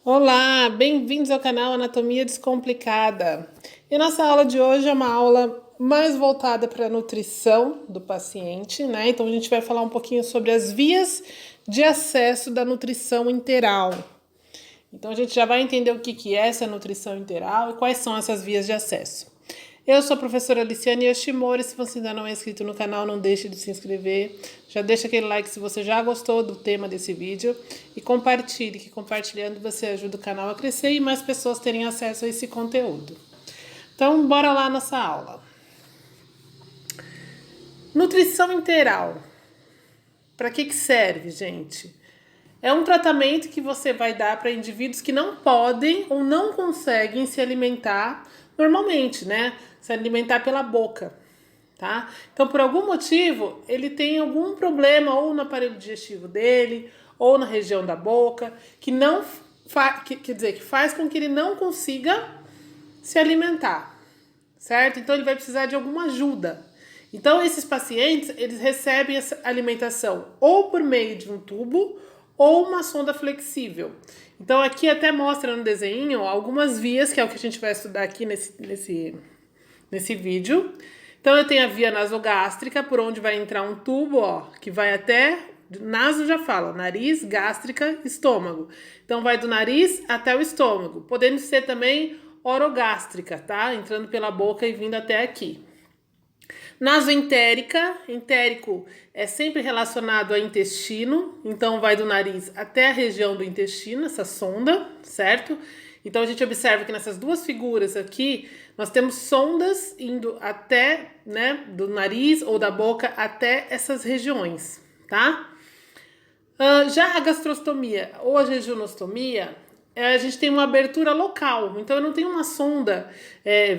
Olá, bem-vindos ao canal Anatomia Descomplicada. E nossa aula de hoje é uma aula mais voltada para a nutrição do paciente, né? Então a gente vai falar um pouquinho sobre as vias de acesso da nutrição enteral. Então a gente já vai entender o que é essa nutrição enteral e quais são essas vias de acesso. Eu sou a professora Aliciane Yoshimori. Se você ainda não é inscrito no canal, não deixe de se inscrever. Já deixa aquele like se você já gostou do tema desse vídeo. E compartilhe, que compartilhando você ajuda o canal a crescer e mais pessoas terem acesso a esse conteúdo. Então, bora lá nessa aula. Nutrição enteral. Para que serve, gente? É um tratamento que você vai dar para indivíduos que não podem ou não conseguem se alimentar normalmente, né? Se alimentar pela boca, tá? Então, por algum motivo, ele tem algum problema ou no aparelho digestivo dele, ou na região da boca, que não que faz com que ele não consiga se alimentar, certo? Então, ele vai precisar de alguma ajuda. Então, esses pacientes, eles recebem essa alimentação ou por meio de um tubo ou uma sonda flexível. Então, aqui até mostra no desenho algumas vias, que é o que a gente vai estudar aqui nesse vídeo. Então, eu tenho a via nasogástrica, por onde vai entrar um tubo, ó, que vai até... Naso já fala, nariz, gástrica, estômago. Então, vai do nariz até o estômago. Podendo ser também orogástrica, tá? Entrando pela boca e vindo até aqui. Nasoentérica, entérico é sempre relacionado ao intestino, então vai do nariz até a região do intestino, essa sonda, certo? Então a gente observa que nessas duas figuras aqui, nós temos sondas indo até, né, do nariz ou da boca até essas regiões, tá? Já a gastrostomia ou a jejunostomia, a gente tem uma abertura local, então eu não tenho uma sonda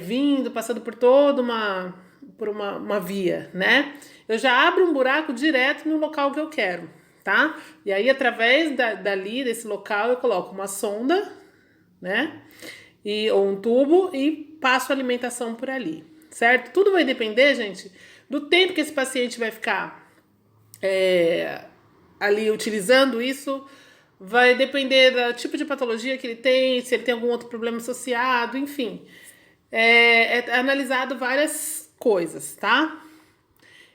vindo, passando por toda uma via, né? Eu já abro um buraco direto no local que eu quero, tá? E aí, através dali, desse local, eu coloco uma sonda, né? Ou um tubo e passo a alimentação por ali, certo? Tudo vai depender, gente, do tempo que esse paciente vai ficar ali utilizando isso. Vai depender do tipo de patologia que ele tem, se ele tem algum outro problema associado, enfim. É analisado várias coisas, tá?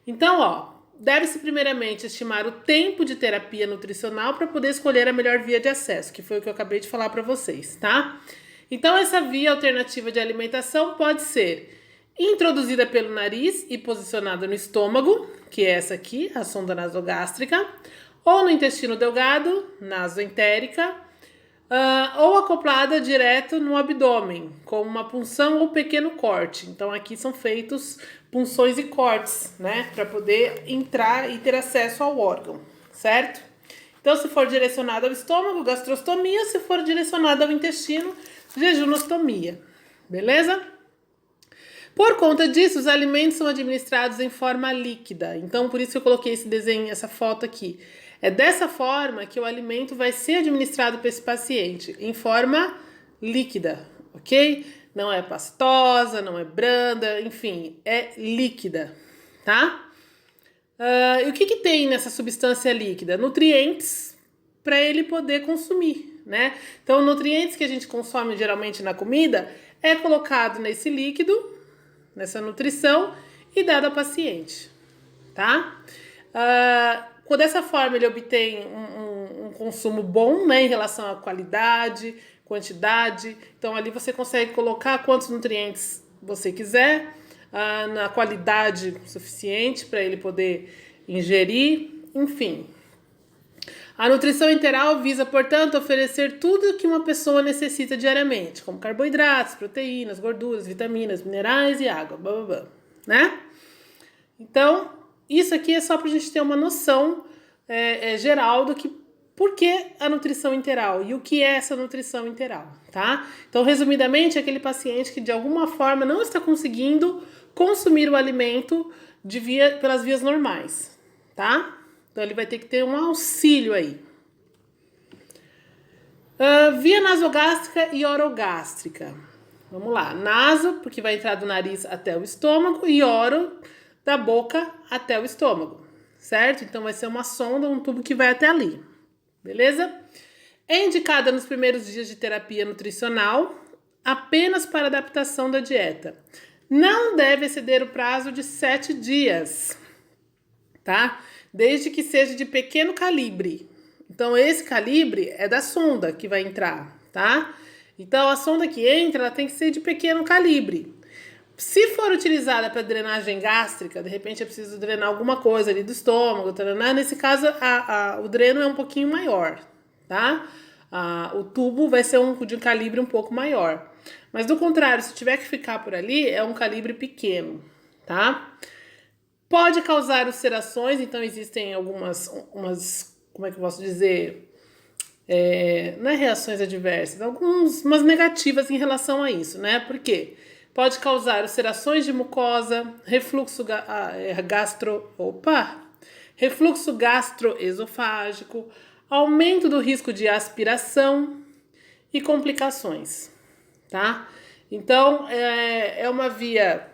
Então, ó, deve-se primeiramente estimar o tempo de terapia nutricional para poder escolher a melhor via de acesso, que foi o que eu acabei de falar para vocês, tá? Então, essa via alternativa de alimentação pode ser introduzida pelo nariz e posicionada no estômago, que é essa aqui, a sonda nasogástrica, ou no intestino delgado, nasoentérica, ou acoplada direto no abdômen, com uma punção ou pequeno corte. Então, aqui são feitos punções e cortes, né, para poder entrar e ter acesso ao órgão, certo? Então, se for direcionado ao estômago, gastrostomia; se for direcionado ao intestino, jejunostomia, beleza? Por conta disso, os alimentos são administrados em forma líquida. Então, por isso que eu coloquei esse desenho, essa foto aqui. É dessa forma que o alimento vai ser administrado para esse paciente, em forma líquida, ok? Não é pastosa, não é branda, enfim, é líquida, tá? E o que tem nessa substância líquida? Nutrientes para ele poder consumir, né? Então, nutrientes que a gente consome geralmente na comida é colocado nesse líquido, nessa nutrição, e dado ao paciente, tá? Dessa forma ele obtém um consumo bom, né, em relação à qualidade, quantidade. Então ali você consegue colocar quantos nutrientes você quiser, na qualidade suficiente para ele poder ingerir, enfim. A nutrição enteral visa, portanto, oferecer tudo que uma pessoa necessita diariamente, como carboidratos, proteínas, gorduras, vitaminas, minerais e água, blá, blá, blá, né? Então, isso aqui é só para a gente ter uma noção geral do que, por que a nutrição enteral e o que é essa nutrição enteral, tá? Então, resumidamente, é aquele paciente que de alguma forma não está conseguindo consumir o alimento pelas vias normais, tá? Então, ele vai ter que ter um auxílio aí. Via nasogástrica e orogástrica. Vamos lá. Naso, porque vai entrar do nariz até o estômago, e oro, da boca até o estômago, certo? Então vai ser uma sonda, um tubo que vai até ali, beleza? É indicada nos primeiros dias de terapia nutricional, apenas para adaptação da dieta. Não deve exceder o prazo de 7 dias, tá? Desde que seja de pequeno calibre. Então, esse calibre é da sonda que vai entrar, tá? Então, a sonda que entra, ela tem que ser de pequeno calibre. Se for utilizada para drenagem gástrica, de repente é preciso drenar alguma coisa ali do estômago, nesse caso o dreno é um pouquinho maior, tá? O tubo vai ser de um calibre um pouco maior. Mas do contrário, se tiver que ficar por ali, é um calibre pequeno, tá? Pode causar ulcerações, então existem como é que eu posso dizer? Não é reações adversas, umas negativas em relação a isso, né? Por quê? Pode causar ulcerações de mucosa, refluxo gastroesofágico, aumento do risco de aspiração e complicações, tá? Então, é uma via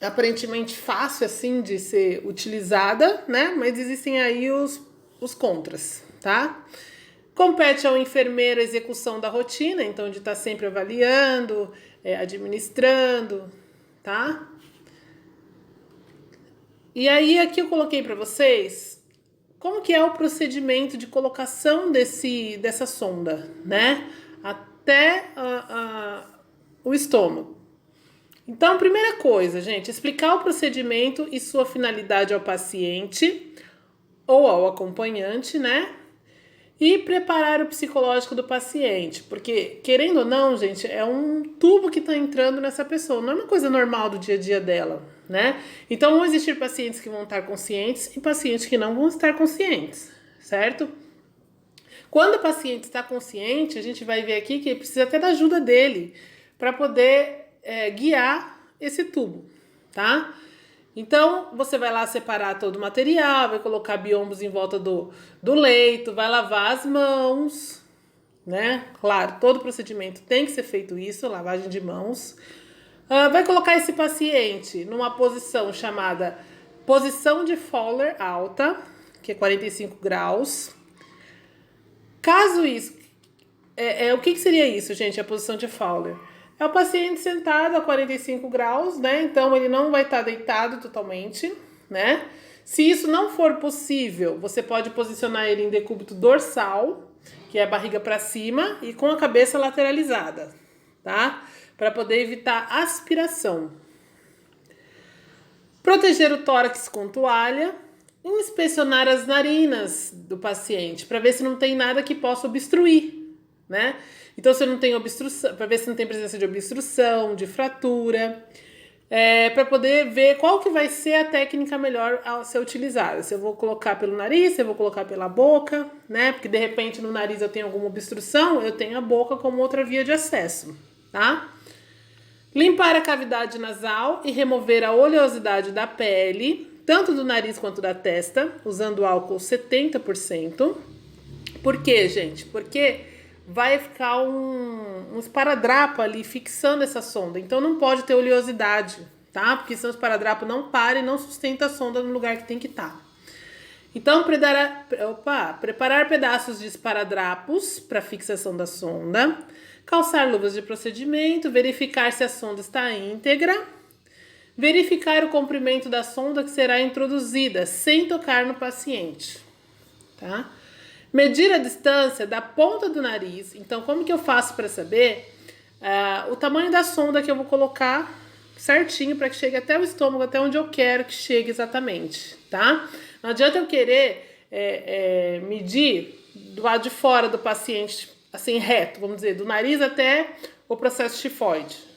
aparentemente fácil, assim, de ser utilizada, né? Mas existem aí os contras, tá? Compete ao enfermeiro a execução da rotina, então de estar sempre avaliando, administrando, tá? E aí aqui eu coloquei para vocês como que é o procedimento de colocação dessa sonda, né? Até o estômago. Então, primeira coisa, gente, explicar o procedimento e sua finalidade ao paciente ou ao acompanhante, né? E preparar o psicológico do paciente, porque, querendo ou não, gente, é um tubo que está entrando nessa pessoa, não é uma coisa normal do dia a dia dela, né? Então, vão existir pacientes que vão estar conscientes e pacientes que não vão estar conscientes, certo? Quando o paciente está consciente, a gente vai ver aqui que precisa até da ajuda dele para poder guiar esse tubo, tá? Então, você vai lá separar todo o material, vai colocar biombos em volta do leito, vai lavar as mãos, né? Claro, todo procedimento tem que ser feito isso, lavagem de mãos. Vai colocar esse paciente numa posição chamada posição de Fowler alta, que é 45 graus. Caso isso... o que seria isso, gente, a posição de Fowler? É o paciente sentado a 45 graus, né? Então, ele não vai estar deitado totalmente, né? Se isso não for possível, você pode posicionar ele em decúbito dorsal, que é a barriga para cima, e com a cabeça lateralizada, tá? Para poder evitar aspiração. Proteger o tórax com toalha. Inspecionar as narinas do paciente, para ver se não tem nada que possa obstruir, né? Então, se não tem obstrução, para ver se não tem presença de obstrução, de fratura, para poder ver qual que vai ser a técnica melhor a ser utilizada. Se eu vou colocar pelo nariz, se eu vou colocar pela boca, né? Porque de repente no nariz eu tenho alguma obstrução, eu tenho a boca como outra via de acesso, tá? Limpar a cavidade nasal e remover a oleosidade da pele, tanto do nariz quanto da testa, usando álcool 70%. Por quê, gente? Porque vai ficar um esparadrapo ali fixando essa sonda. Então não pode ter oleosidade, tá? Porque senão o esparadrapo não para e não sustenta a sonda no lugar que tem que estar. Então, preparar pedaços de esparadrapos para fixação da sonda, calçar luvas de procedimento, verificar se a sonda está íntegra, verificar o comprimento da sonda que será introduzida sem tocar no paciente, tá? Medir a distância da ponta do nariz. Então, como que eu faço para saber o tamanho da sonda que eu vou colocar certinho para que chegue até o estômago, até onde eu quero que chegue exatamente, tá? Não adianta eu querer medir do lado de fora do paciente, assim, reto, vamos dizer, do nariz até o processo tifoide.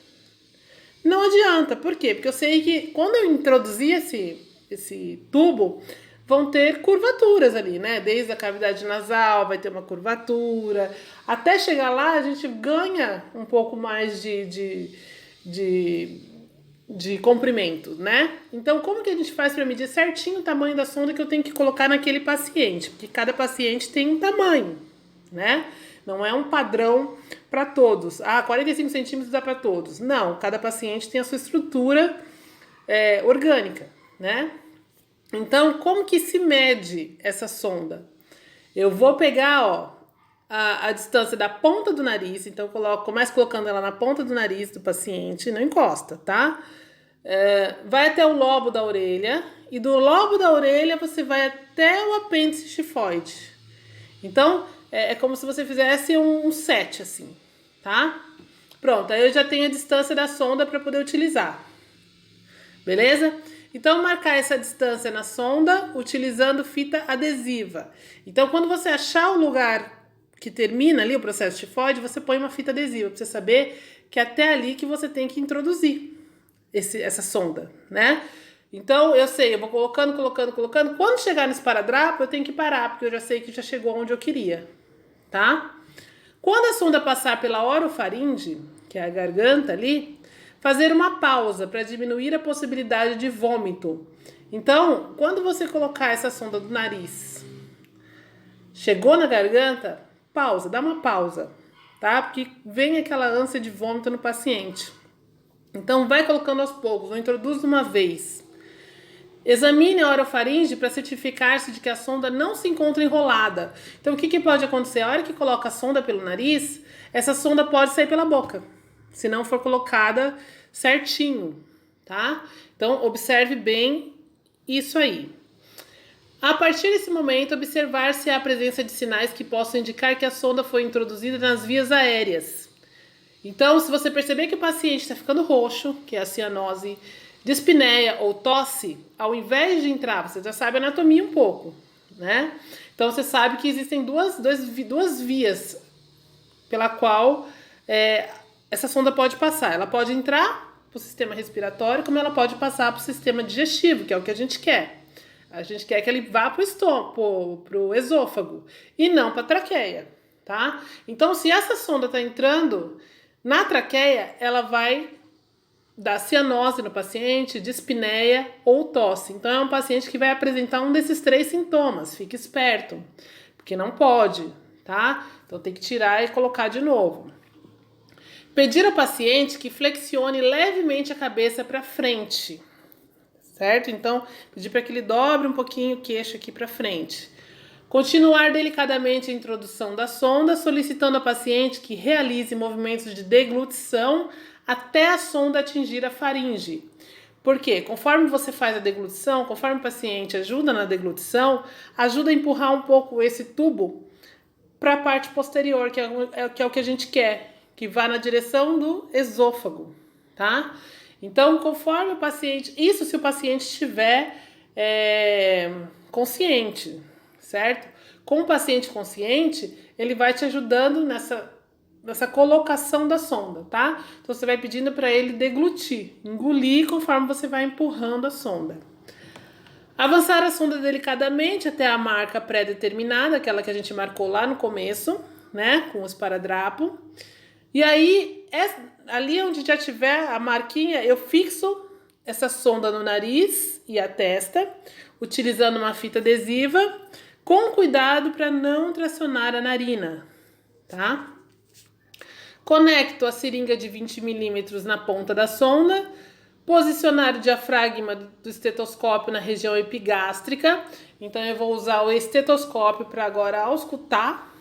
Não adianta, por quê? Porque eu sei que quando eu introduzir esse tubo, vão ter curvaturas ali, né? Desde a cavidade nasal vai ter uma curvatura. Até chegar lá, a gente ganha um pouco mais de comprimento, né? Então, como que a gente faz para medir certinho o tamanho da sonda que eu tenho que colocar naquele paciente? Porque cada paciente tem um tamanho, né? Não é um padrão para todos. 45 centímetros dá para todos. Não, cada paciente tem a sua estrutura orgânica, né? Então, como que se mede essa sonda? Eu vou pegar, a distância da ponta do nariz. Então, começa colocando ela na ponta do nariz do paciente, não encosta, tá? Vai até o lobo da orelha. E do lobo da orelha você vai até o apêndice xifoide. Então, é como se você fizesse um set, assim, tá? Pronto, aí eu já tenho a distância da sonda para poder utilizar. Beleza? Então, marcar essa distância na sonda utilizando fita adesiva. Então, quando você achar o lugar que termina ali o processo tifoide, você põe uma fita adesiva para você saber que é até ali que você tem que introduzir essa sonda, né? Então, eu sei, eu vou colocando. Quando chegar no esparadrapo, eu tenho que parar, porque eu já sei que já chegou onde eu queria, tá? Quando a sonda passar pela orofaringe, que é a garganta ali, fazer uma pausa para diminuir a possibilidade de vômito. Então, quando você colocar essa sonda do nariz, chegou na garganta, pausa, dá uma pausa, tá? Porque vem aquela ânsia de vômito no paciente. Então, vai colocando aos poucos, não introduz de uma vez. Examine a orofaringe para certificar-se de que a sonda não se encontra enrolada. Então, o que pode acontecer? A hora que coloca a sonda pelo nariz, essa sonda pode sair pela boca, se não for colocada certinho, tá? Então, observe bem isso aí. A partir desse momento, observar se há presença de sinais que possam indicar que a sonda foi introduzida nas vias aéreas. Então, se você perceber que o paciente está ficando roxo, que é a cianose, dispneia ou tosse, ao invés de entrar, você já sabe a anatomia um pouco, né? Então, você sabe que existem duas vias pela qual essa sonda pode passar. Ela pode entrar para o sistema respiratório, como ela pode passar para o sistema digestivo, que é o que a gente quer. A gente quer que ele vá para o estômago, para o esôfago, e não para a traqueia, tá? Então, se essa sonda está entrando na traqueia, ela vai dar cianose no paciente, dispneia ou tosse. Então, é um paciente que vai apresentar um desses 3 sintomas. Fique esperto, porque não pode, tá? Então, tem que tirar e colocar de novo. Pedir ao paciente que flexione levemente a cabeça para frente, certo? Então, pedir para que ele dobre um pouquinho o queixo aqui para frente. Continuar delicadamente a introdução da sonda, solicitando ao paciente que realize movimentos de deglutição até a sonda atingir a faringe. Por quê? Conforme você faz a deglutição, conforme o paciente ajuda na deglutição, ajuda a empurrar um pouco esse tubo para a parte posterior, que é o que a gente quer, que vá na direção do esôfago, tá? Então, conforme o paciente... Isso se o paciente estiver consciente, certo? Com o paciente consciente, ele vai te ajudando nessa colocação da sonda, tá? Então, você vai pedindo para ele deglutir, engolir conforme você vai empurrando a sonda. Avançar a sonda delicadamente até a marca pré-determinada, aquela que a gente marcou lá no começo, né? Com o esparadrapo. E aí, ali onde já tiver a marquinha, eu fixo essa sonda no nariz e a testa, utilizando uma fita adesiva, com cuidado para não tracionar a narina, tá? Conecto a seringa de 20 milímetros na ponta da sonda, posicionar o diafragma do estetoscópio na região epigástrica. Então, eu vou usar o estetoscópio para agora auscultar,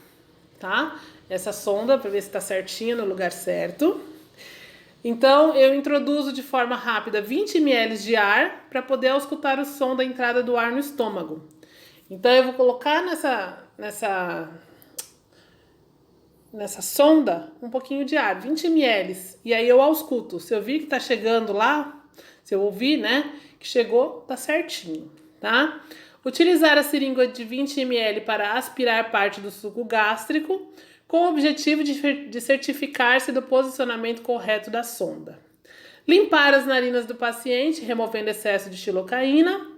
tá? Essa sonda para ver se está certinho no lugar certo. Então, eu introduzo de forma rápida 20 ml de ar para poder auscultar o som da entrada do ar no estômago. Então, eu vou colocar nessa sonda um pouquinho de ar, 20 ml. E aí eu ausculto. Se eu vir que está chegando lá, se eu ouvir, né, que chegou, tá certinho, tá? Utilizar a seringa de 20 ml para aspirar parte do suco gástrico, com o objetivo de certificar-se do posicionamento correto da sonda. Limpar as narinas do paciente, removendo excesso de xilocaína.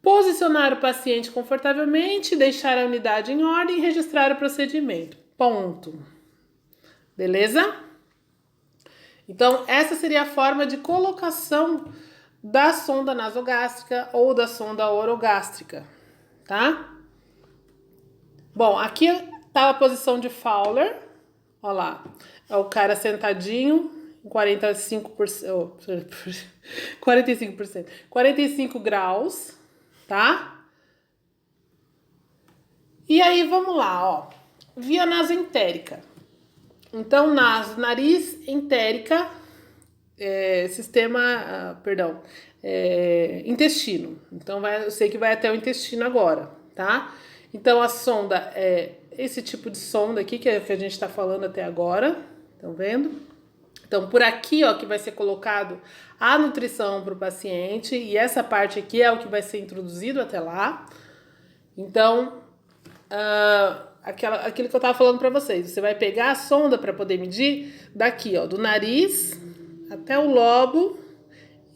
Posicionar o paciente confortavelmente, deixar a unidade em ordem e registrar o procedimento. Ponto. Beleza? Então, essa seria a forma de colocação da sonda nasogástrica ou da sonda orogástrica, tá? Bom, aqui tá a posição de Fowler, ó lá, é o cara sentadinho, 45 graus, tá? E aí, vamos lá, ó. via nasoentérica. Então, nariz entérica, intestino. Então, eu sei que vai até o intestino agora, tá? Então, a sonda é esse tipo de sonda aqui que a gente está falando até agora, estão vendo? Então, por aqui, ó, que vai ser colocado a nutrição para o paciente, e essa parte aqui é o que vai ser introduzido até lá. Então, aquilo que eu estava falando para vocês, você vai pegar a sonda para poder medir daqui, ó, do nariz até o lobo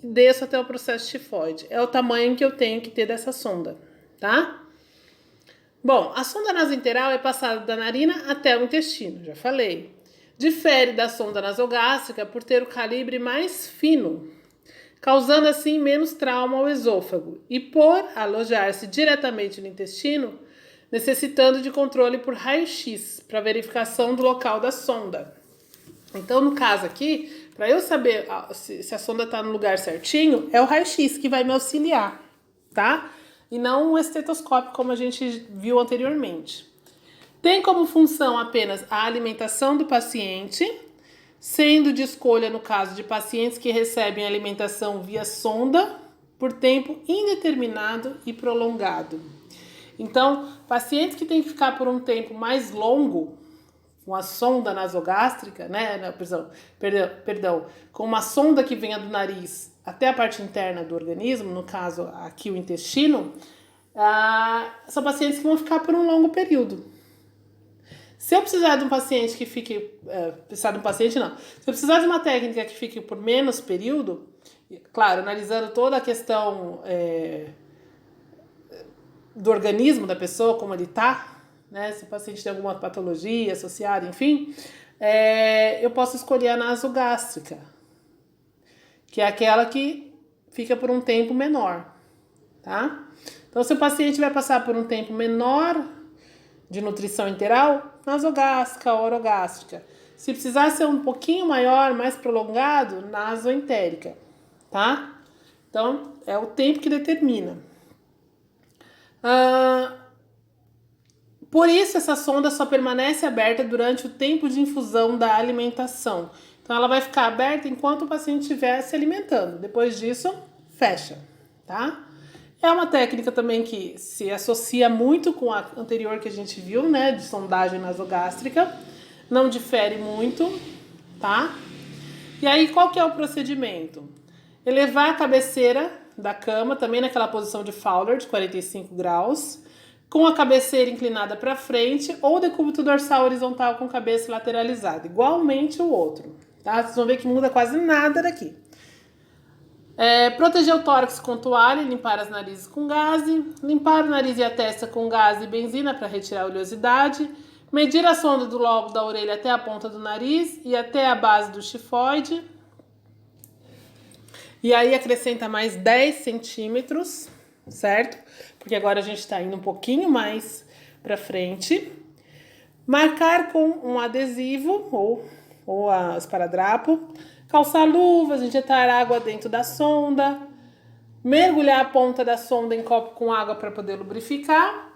e desço até o processo tifoide. É o tamanho que eu tenho que ter dessa sonda, tá? Bom, a sonda nasointeral é passada da narina até o intestino, já falei. Difere da sonda nasogástrica por ter o calibre mais fino, causando assim menos trauma ao esôfago e por alojar-se diretamente no intestino, necessitando de controle por raio-x para verificação do local da sonda. Então, no caso aqui, para eu saber se a sonda está no lugar certinho, é o raio-x que vai me auxiliar, tá? E não o estetoscópio, como a gente viu anteriormente. Tem como função apenas a alimentação do paciente, sendo de escolha no caso de pacientes que recebem alimentação via sonda por tempo indeterminado e prolongado. Então, pacientes que têm que ficar por um tempo mais longo com a sonda nasogástrica, né? Perdão, com uma sonda que venha do nariz até a parte interna do organismo, no caso aqui o intestino, são pacientes que vão ficar por um longo período. Se eu precisar de um paciente que fique... Se eu precisar de uma técnica que fique por menos período, claro, analisando toda a questão do organismo da pessoa, como ele está, né? Se o paciente tem alguma patologia associada, enfim, eu posso escolher a nasogástrica, que é aquela que fica por um tempo menor, tá? Então, se o paciente vai passar por um tempo menor de nutrição enteral, nasogástrica, orogástrica. Se precisar ser um pouquinho maior, mais prolongado, nasoentérica, tá? Então, é o tempo que determina. Por isso, essa sonda só permanece aberta durante o tempo de infusão da alimentação. Então, ela vai ficar aberta enquanto o paciente estiver se alimentando. Depois disso, fecha, tá? É uma técnica também que se associa muito com a anterior que a gente viu, né? De sondagem nasogástrica. Não difere muito, tá? E aí, qual que é o procedimento? Elevar a cabeceira da cama, também naquela posição de Fowler, de 45 graus, com a cabeceira inclinada para frente ou decúbito dorsal horizontal com cabeça lateralizada, igualmente o outro, tá? Vocês vão ver que muda quase nada daqui. Proteger o tórax com toalha e limpar as narizes com gaze, limpar o nariz e a testa com gaze e benzina para retirar a oleosidade, medir a sonda do lobo da orelha até a ponta do nariz e até a base do tifoide. E aí acrescenta mais 10 centímetros, certo? Porque agora a gente está indo um pouquinho mais para frente. Marcar com um adesivo ou a esparadrapo. Calçar luvas, injetar água dentro da sonda. Mergulhar a ponta da sonda em copo com água para poder lubrificar.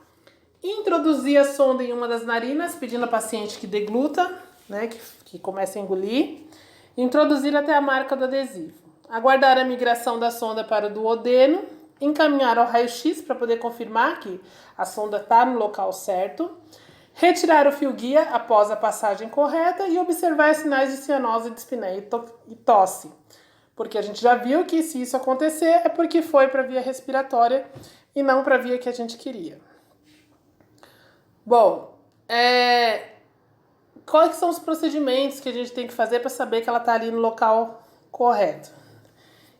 Introduzir a sonda em uma das narinas, pedindo ao paciente que degluta, né, que comece a engolir. Introduzir até a marca do adesivo. Aguardar a migração da sonda para o duodeno. Encaminhar ao raio-x para poder confirmar que a sonda está no local certo. Retirar o fio guia após a passagem correta e observar sinais de cianose, dispneia e tosse. Porque a gente já viu que se isso acontecer é porque foi para a via respiratória e não para a via que a gente queria. Bom, quais são os procedimentos que a gente tem que fazer para saber que ela está ali no local correto?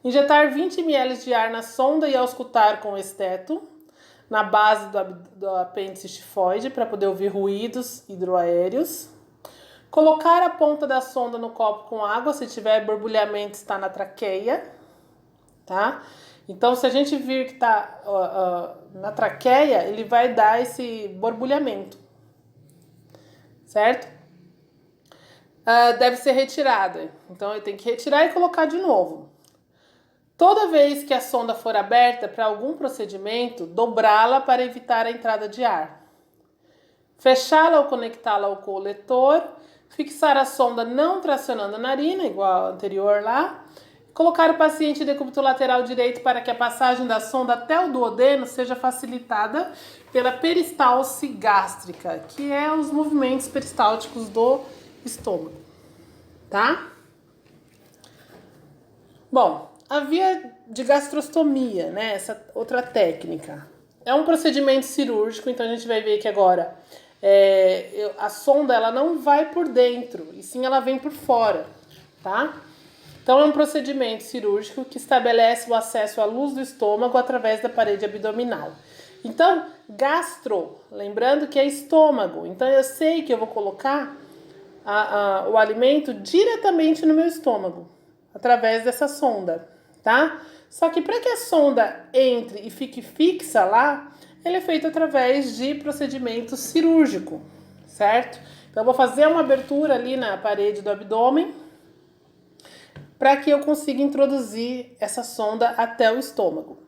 Injetar 20 ml de ar na sonda e auscultar com o esteto na base do apêndice tifoide para poder ouvir ruídos hidroaéreos. Colocar a ponta da sonda no copo com água, se tiver borbulhamento está na traqueia, tá? Então, se a gente vir que está na traqueia, ele vai dar esse borbulhamento, certo? Deve ser retirada, então eu tenho que retirar e colocar de novo. Toda vez que a sonda for aberta para algum procedimento, dobrá-la para evitar a entrada de ar. fechá-la ou conectá-la ao coletor, fixar a sonda não tracionando a narina, igual a anterior lá, colocar o paciente em decúbito lateral direito para que a passagem da sonda até o duodeno seja facilitada pela peristalse gástrica, que é os movimentos peristálticos do estômago, tá? Bom, a via de gastrostomia, né, essa outra técnica, é um procedimento cirúrgico, então a gente vai ver que agora a sonda ela não vai por dentro, e sim ela vem por fora, tá? Então é um procedimento cirúrgico que estabelece o acesso à luz do estômago através da parede abdominal. Então, gastro, lembrando que é estômago, então eu sei que eu vou colocar o alimento diretamente no meu estômago, através dessa sonda, tá? Só que para que a sonda entre e fique fixa lá, ele é feito através de procedimento cirúrgico, certo? Então eu vou fazer uma abertura ali na parede do abdômen para que eu consiga introduzir essa sonda até o estômago.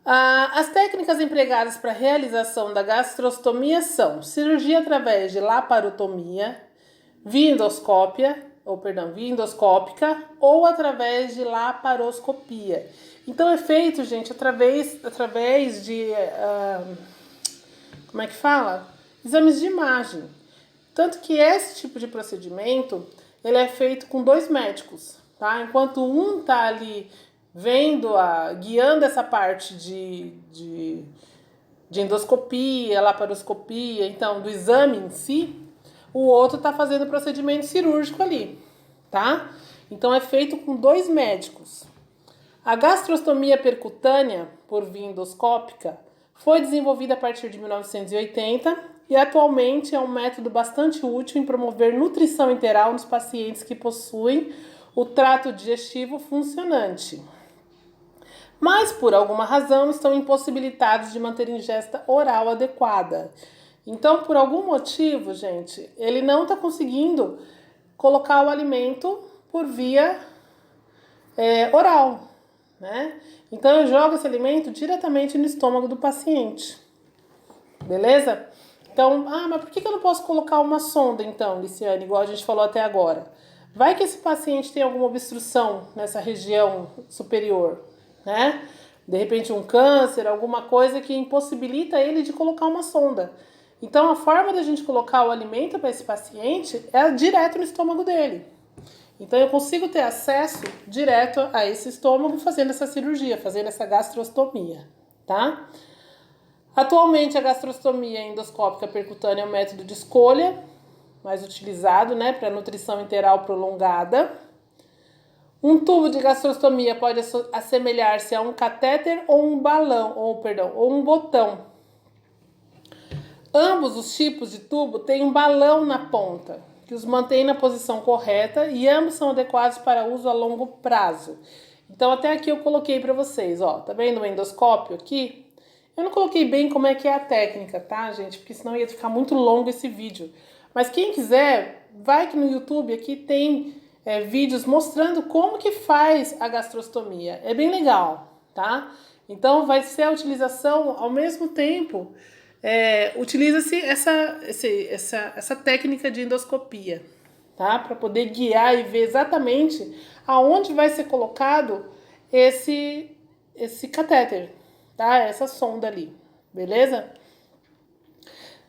As técnicas empregadas para a realização da gastrostomia são cirurgia através de laparotomia, via endoscópica ou através de laparoscopia. Então é feito, gente, através de, como é que fala? Exames de imagem. Tanto que esse tipo de procedimento, ele é feito com 2 médicos, tá? Enquanto um tá ali vendo, guiando essa parte de endoscopia, laparoscopia, então do exame em si, o outro tá fazendo o procedimento cirúrgico ali, tá? Então é feito com 2 médicos. A gastrostomia percutânea, por via endoscópica, foi desenvolvida a partir de 1980 e atualmente é um método bastante útil em promover nutrição enteral nos pacientes que possuem o trato digestivo funcionante, mas por alguma razão estão impossibilitados de manter ingesta oral adequada. Então, por algum motivo, gente, ele não está conseguindo colocar o alimento por via oral, né? Então, eu jogo esse alimento diretamente no estômago do paciente, beleza? Então, mas por que eu não posso colocar uma sonda, então, Liciane, igual a gente falou até agora? Vai que esse paciente tem alguma obstrução nessa região superior, né? De repente um câncer, alguma coisa que impossibilita ele de colocar uma sonda. Então a forma da gente colocar o alimento para esse paciente é direto no estômago dele. Então eu consigo ter acesso direto a esse estômago fazendo essa cirurgia, fazendo essa gastrostomia, tá? Atualmente a gastrostomia endoscópica percutânea é um método de escolha mais utilizado, né, para nutrição enteral prolongada. Um tubo de gastrostomia pode assemelhar-se a um catéter ou um ou um botão. Ambos os tipos de tubo têm um balão na ponta, que os mantém na posição correta e ambos são adequados para uso a longo prazo. Então até aqui eu coloquei para vocês, ó, tá vendo o endoscópio aqui? Eu não coloquei bem como é que é a técnica, tá, gente? Porque senão ia ficar muito longo esse vídeo. Mas quem quiser, vai que no YouTube aqui tem vídeos mostrando como que faz a gastrostomia. É bem legal, tá? Então vai ser a utilização ao mesmo tempo. Utiliza-se essa técnica de endoscopia, tá? Para poder guiar e ver exatamente aonde vai ser colocado esse catéter, tá? Essa sonda ali, beleza?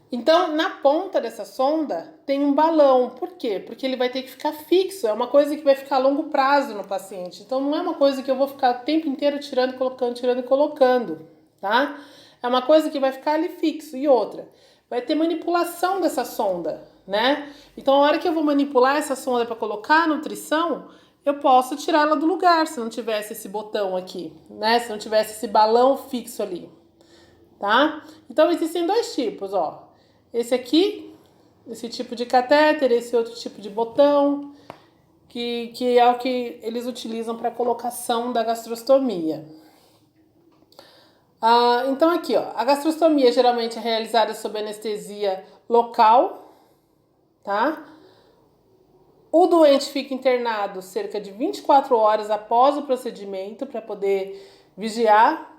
Então, na ponta dessa sonda tem um balão. Por quê? Porque ele vai ter que ficar fixo. É uma coisa que vai ficar a longo prazo no paciente. Então, não é uma coisa que eu vou ficar o tempo inteiro tirando e colocando, tá? É uma coisa que vai ficar ali fixo. E outra, vai ter manipulação dessa sonda, né? Então, a hora que eu vou manipular essa sonda para colocar a nutrição, eu posso tirá-la do lugar se não tivesse esse botão aqui, né? Se não tivesse esse balão fixo ali, tá? Então, existem 2 tipos, ó. Esse aqui, esse tipo de catéter, esse outro tipo de botão, que é o que eles utilizam para a colocação da gastrostomia. Então aqui, ó, a gastrostomia geralmente é realizada sob anestesia local, tá? O doente fica internado cerca de 24 horas após o procedimento para poder vigiar,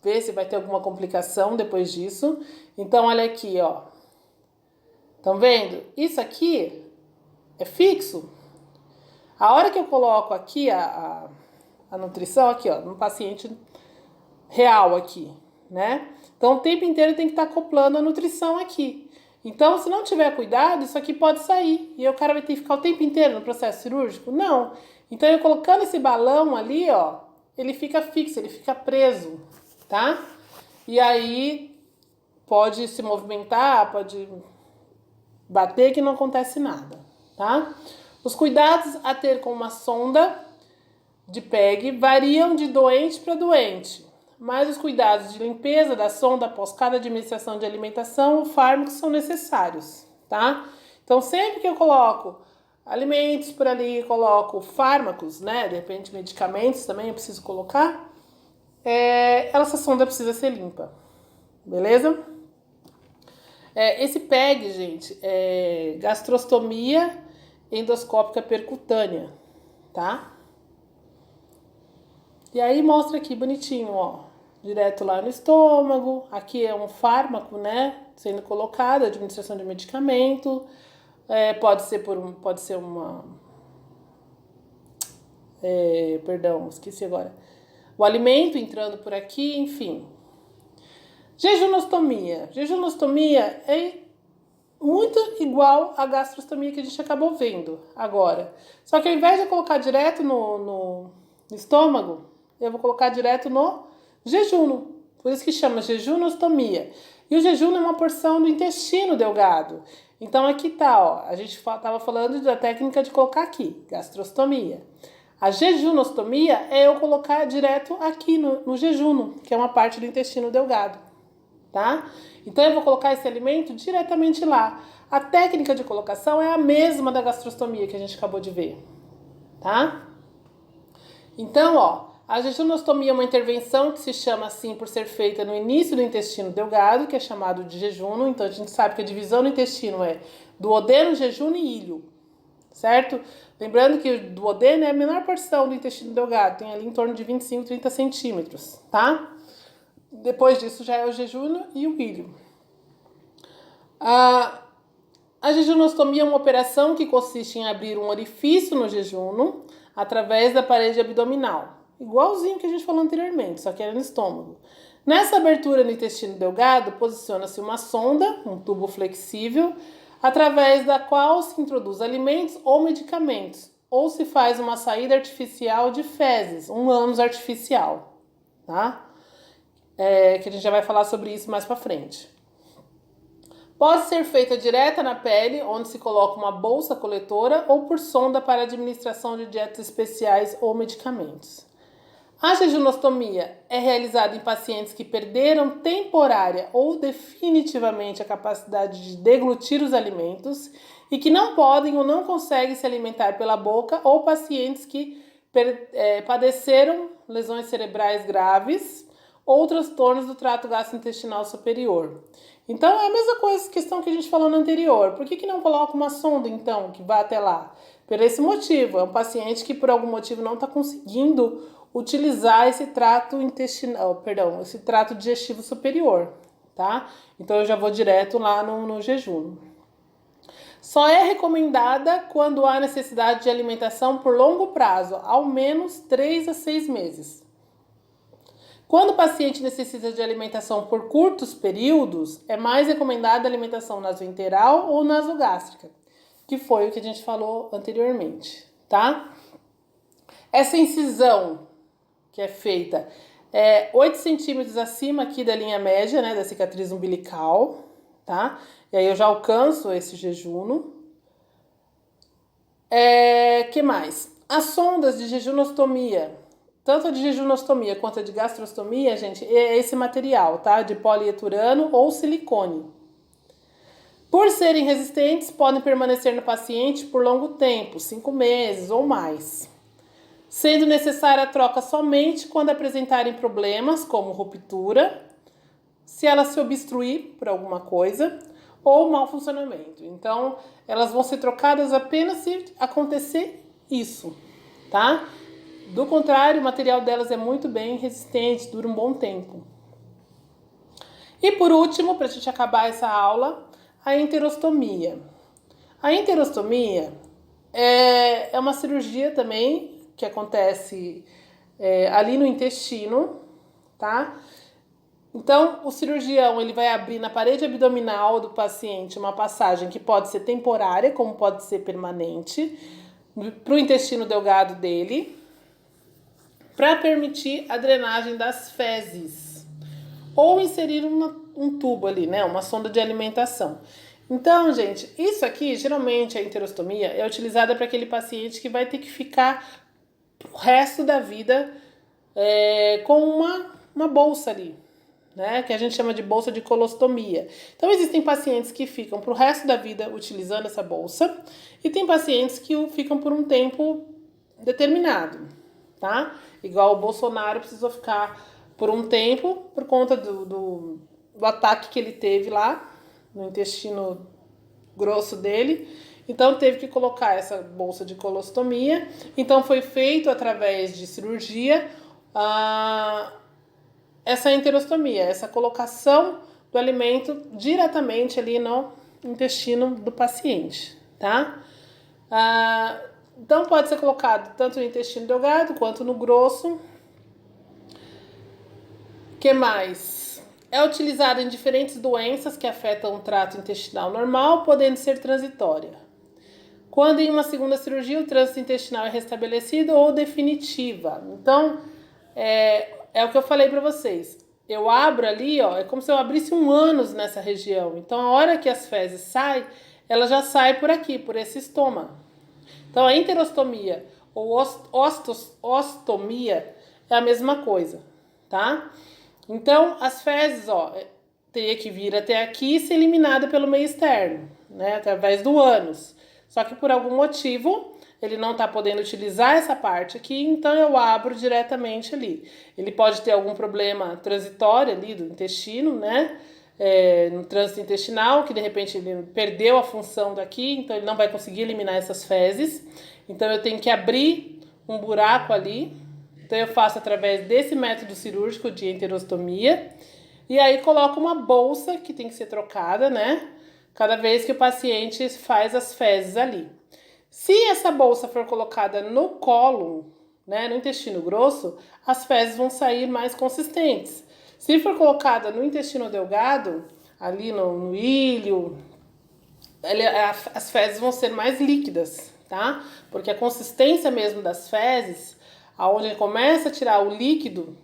ver se vai ter alguma complicação depois disso. Então, olha aqui, ó. Estão vendo? Isso aqui é fixo. A hora que eu coloco aqui a nutrição, aqui ó, no paciente real aqui, né? Então o tempo inteiro tem que estar acoplando a nutrição aqui. Então, se não tiver cuidado, isso aqui pode sair. E aí o cara vai ter que ficar o tempo inteiro no processo cirúrgico? Não. Então, eu colocando esse balão ali, ó, ele fica fixo, ele fica preso, tá? E aí pode se movimentar, pode bater que não acontece nada, tá? Os cuidados a ter com uma sonda de PEG variam de doente para doente, mas os cuidados de limpeza da sonda após cada administração de alimentação ou fármacos são necessários, tá? Então, sempre que eu coloco alimentos por ali, coloco fármacos, né? De repente, medicamentos também eu preciso colocar, essa sonda precisa ser limpa, beleza? Esse PEG, gente, é gastrostomia endoscópica percutânea, tá? E aí mostra aqui bonitinho, ó, direto lá no estômago. Aqui é um fármaco, né, sendo colocado, administração de medicamento. Pode ser uma, perdão, esqueci agora. O alimento entrando por aqui, enfim. Jejunostomia. Jejunostomia é muito igual à gastrostomia que a gente acabou vendo agora. Só que ao invés de eu colocar direto no estômago, eu vou colocar direto no jejuno. Por isso que chama jejunostomia. E o jejuno é uma porção do intestino delgado. Então aqui tá, ó. A gente tava falando da técnica de colocar aqui, gastrostomia. A jejunostomia é eu colocar direto aqui no jejuno, que é uma parte do intestino delgado. Tá? Então eu vou colocar esse alimento diretamente lá. A técnica de colocação é a mesma da gastrostomia que a gente acabou de ver, tá? Então, ó, a jejunostomia é uma intervenção que se chama assim por ser feita no início do intestino delgado, que é chamado de jejuno. Então a gente sabe que a divisão do intestino é duodeno, jejuno e ilho, certo? Lembrando que o duodeno é a menor porção do intestino delgado, tem ali em torno de 25, 30 centímetros, tá? Depois disso já é o jejuno e o ilho. A jejunostomia é uma operação que consiste em abrir um orifício no jejuno através da parede abdominal. Igualzinho que a gente falou anteriormente, só que era no estômago. Nessa abertura no intestino delgado, posiciona-se uma sonda, um tubo flexível, através da qual se introduz alimentos ou medicamentos, ou se faz uma saída artificial de fezes, um ânus artificial, tá? Que a gente já vai falar sobre isso mais pra frente. Pode ser feita direta na pele, onde se coloca uma bolsa coletora, ou por sonda para administração de dietas especiais ou medicamentos. A jejunostomia é realizada em pacientes que perderam temporária ou definitivamente a capacidade de deglutir os alimentos e que não podem ou não conseguem se alimentar pela boca, ou pacientes que padeceram lesões cerebrais graves ou transtornos do trato gastrointestinal superior. Então é a mesma questão que a gente falou no anterior. Por que não coloca uma sonda, então, que vá até lá? Por esse motivo, é um paciente que por algum motivo não está conseguindo utilizar esse trato intestinal, esse trato digestivo superior, tá? Então eu já vou direto lá no jejum. Só é recomendada quando há necessidade de alimentação por longo prazo, ao menos 3 a 6 meses. Quando o paciente necessita de alimentação por curtos períodos, é mais recomendada a alimentação nasoenteral ou nasogástrica, que foi o que a gente falou anteriormente, tá? Essa incisão que é feita 8 centímetros acima aqui da linha média, né, da cicatriz umbilical, tá? E aí eu já alcanço esse jejuno. Que mais? As sondas de jejunostomia, tanto a de jejunostomia quanto a de gastrostomia, gente, é esse material, tá? De polietileno ou silicone. Por serem resistentes, podem permanecer no paciente por longo tempo, 5 meses ou mais, sendo necessária a troca somente quando apresentarem problemas, como ruptura, se ela se obstruir por alguma coisa, ou mau funcionamento. Então, elas vão ser trocadas apenas se acontecer isso, tá? Do contrário, o material delas é muito bem resistente, dura um bom tempo. E por último, para a gente acabar essa aula, a enterostomia. A enterostomia é uma cirurgia também que acontece ali no intestino, tá? Então, o cirurgião ele vai abrir na parede abdominal do paciente uma passagem que pode ser temporária, como pode ser permanente, para o intestino delgado dele, para permitir a drenagem das fezes, ou inserir um tubo ali, né, uma sonda de alimentação. Então, gente, isso aqui, geralmente a enterostomia é utilizada para aquele paciente que vai ter que ficar o resto da vida com uma bolsa ali, né, que a gente chama de bolsa de colostomia. Então, existem pacientes que ficam pro resto da vida utilizando essa bolsa e tem pacientes que ficam por um tempo determinado, tá? Igual o Bolsonaro precisou ficar por um tempo por conta do ataque que ele teve lá no intestino grosso dele. Então, teve que colocar essa bolsa de colostomia. Então, foi feito através de cirurgia essa enterostomia, essa colocação do alimento diretamente ali no intestino do paciente, tá? Então pode ser colocado tanto no intestino delgado quanto no grosso. Que mais? É utilizado em diferentes doenças que afetam o trato intestinal normal, podendo ser transitória. Quando em uma segunda cirurgia o trânsito intestinal é restabelecido ou definitiva. Então, é o que eu falei para vocês. Eu abro ali, ó, é como se eu abrisse um ânus nessa região. Então, a hora que as fezes saem, ela já sai por aqui, por esse estômago. Então, a enterostomia ou ostomia é a mesma coisa, tá? Então, as fezes, ó, teria que vir até aqui e ser eliminada pelo meio externo, né? Através do ânus. Só que por algum motivo ele não está podendo utilizar essa parte aqui, então eu abro diretamente ali. Ele pode ter algum problema transitório ali do intestino, né? No trânsito intestinal, que de repente ele perdeu a função daqui, então ele não vai conseguir eliminar essas fezes. Então eu tenho que abrir um buraco ali. Então eu faço através desse método cirúrgico de enterostomia. E aí coloco uma bolsa que tem que ser trocada, né? Cada vez que o paciente faz as fezes ali. Se essa bolsa for colocada no cólon, né, no intestino grosso, as fezes vão sair mais consistentes. Se for colocada no intestino delgado, ali no ilho, as fezes vão ser mais líquidas, tá? Porque a consistência mesmo das fezes, aonde começa a tirar o líquido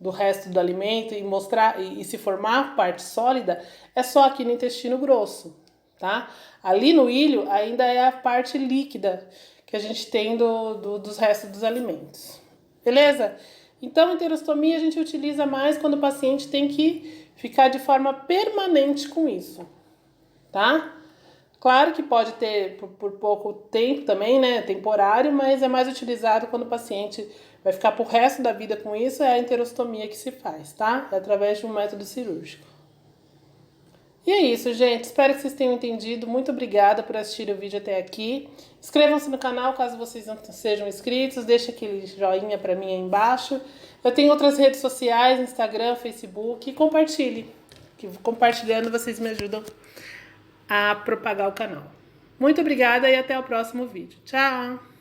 do resto do alimento e mostrar e se formar parte sólida, é só aqui no intestino grosso, tá? Ali no ilho ainda é a parte líquida que a gente tem dos restos dos alimentos. Beleza? Então, a enterostomia a gente utiliza mais quando o paciente tem que ficar de forma permanente com isso, tá? Claro que pode ter por pouco tempo também, né? Temporário, mas é mais utilizado quando o paciente vai ficar pro resto da vida com isso, é a enterostomia que se faz, tá? É através de um método cirúrgico. E é isso, gente. Espero que vocês tenham entendido. Muito obrigada por assistir o vídeo até aqui. Inscrevam-se no canal caso vocês não sejam inscritos. Deixa aquele joinha pra mim aí embaixo. Eu tenho outras redes sociais, Instagram, Facebook. E compartilhe. Que compartilhando vocês me ajudam a propagar o canal. Muito obrigada e até o próximo vídeo. Tchau!